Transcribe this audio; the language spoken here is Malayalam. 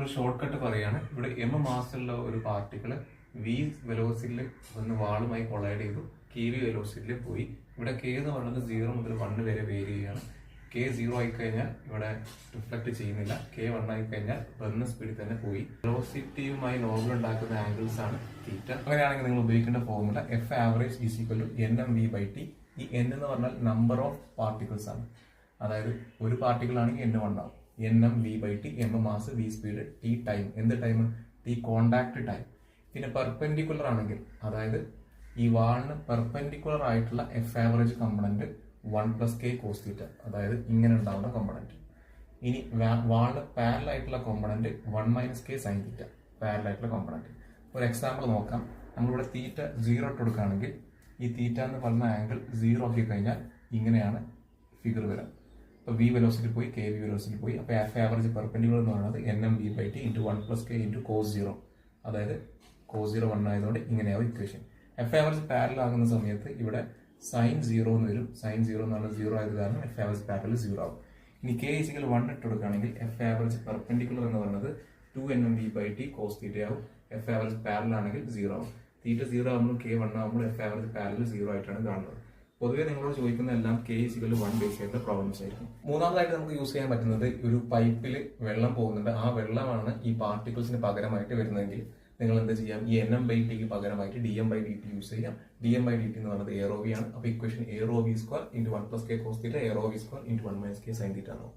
നമ്മളൊരു ഷോർട്ട് കട്ട് പറയാണ്. ഇവിടെ എം മാസിലുള്ള ഒരു പാർട്ടിക്കിള് വി വെലോസിറ്റിയിൽ ഒന്ന് വാളുമായി കൊളൈഡ് ചെയ്തു, കെ വി വെലോസിറ്റിയിൽ പോയി. ഇവിടെ കെ എന്ന് പറയുന്നത് 0 മുതൽ 1 വരെ വേരി ചെയ്യുകയാണ്. കെ 0 ആയി കഴിഞ്ഞാൽ ഇവിടെ റിഫ്ലക്ട് ചെയ്യുന്നില്ല, കെ 1 ആയി കഴിഞ്ഞാൽ വന്ന സ്പീഡിൽ തന്നെ പോയി. വെലോസിറ്റിയുമായി നോർമൽ ഉണ്ടാക്കുന്ന ആംഗിൾസ് ആണ് തീറ്റ. അങ്ങനെയാണെങ്കിൽ നിങ്ങൾ ഉപയോഗിക്കേണ്ട formula F average is equal to N M V by T. ഈ എൻ എന്ന് പറഞ്ഞാൽ നമ്പർ ഓഫ് പാർട്ടിക്കിൾസ് ആണ്. അതായത് ഒരു പാർട്ടിക്കിൾ ആണെങ്കിൽ എൻ 1 ആവും. N M V by T, M mass, V speed, T time. എന്ത് ടൈം? T contact time. പിന്നെ പെർപെൻഡിക്കുലർ ആണെങ്കിൽ, അതായത് ഈ വാളിന് പെർപെൻഡിക്കുലർ ആയിട്ടുള്ള F average component 1 + k cos θ, അതായത് ഇങ്ങനെ ഉണ്ടാവുന്ന കമ്പണന്റ്. ഇനി വാളിന് പാരലൽ ആയിട്ടുള്ള കോമ്പണന്റ് 1 - k sin θ, പാരലൽ ആയിട്ടുള്ള കോമ്പണന്റ്. ഒരു എക്സാമ്പിൾ നോക്കാം. നമ്മളിവിടെ തീറ്റ 0 ഇട്ട് കൊടുക്കുകയാണെങ്കിൽ ഈ തീറ്റ എന്ന് പറയുന്ന ആംഗിൾ 0 ആക്കി കഴിഞ്ഞാൽ ഇങ്ങനെയാണ് ഫിഗർ വരാം. ഇപ്പോൾ വി വെലോസിറ്റി പോയി, കെ വി വെലോസിറ്റി പോയി. അപ്പോൾ എഫ് ആവറേജ് പെർപെൻഡിക്കുലർ എന്ന് പറയുന്നത് N M V by T into 1 + k into cos 0, അതായത് cos 0 1 ആയതുകൊണ്ട് ഇങ്ങനെയാവും ഇക്വേഷൻ. എഫ് ആവറേജ് പാരലൽ ആകുന്ന സമയത്ത് ഇവിടെ സൈൻ 0 എന്ന് വരും. സൈൻ 0 എന്ന് പറഞ്ഞാൽ 0 ആയത് കാരണം എഫ് ആവറേജ് പാരലൽ 0 ആവും. ഇനി കെ ഈക്വൽ 1 ഇട്ട് കൊടുക്കുകയാണെങ്കിൽ എഫ് ആവറേജ് പെർപെൻഡിക്കുലർ എന്ന് പറയുന്നത് 2 nm v by t cos θ ആവും. എഫ് ആവറേജ് പാരലൽ ആണെങ്കിൽ 0 ആവും. തീറ്റ 0 ആകുമ്പോൾ കെ 1 ആകുമ്പോൾ എഫ് ആവറേജ് പാരലൽ 0 ആയിട്ടാണ് കാണുന്നത്. പൊതുവെ നിങ്ങളോട് ചോദിക്കുന്ന എല്ലാം കെ ഈക്വൽ 1 ബേസ് ആയിട്ടുള്ള പ്രോബ്ലംസ് ആയിരിക്കും. മൂന്നാമതായിട്ട് നമുക്ക് യൂസ് ചെയ്യാൻ പറ്റുന്നത്, ഒരു പൈപ്പിൽ വെള്ളം പോകുന്നുണ്ട്, ആ വെള്ളമാണ് ഈ പാർട്ടിക്കിൾസിന് പകരമായിട്ട് വരുന്നതെങ്കിൽ നിങ്ങൾ എന്ത് ചെയ്യാം? ഈ എൻ എം ബൈ ടിക്ക് പകരമായിട്ട് D M by D T use ചെയ്യാം. D M by D T എന്ന് പറയുന്നത് എ റോ വി ആണ്. അപ്പോൾ equation A rho V square into 1 + k cos θ, A rho V square into 1 - k sin θ ആവും.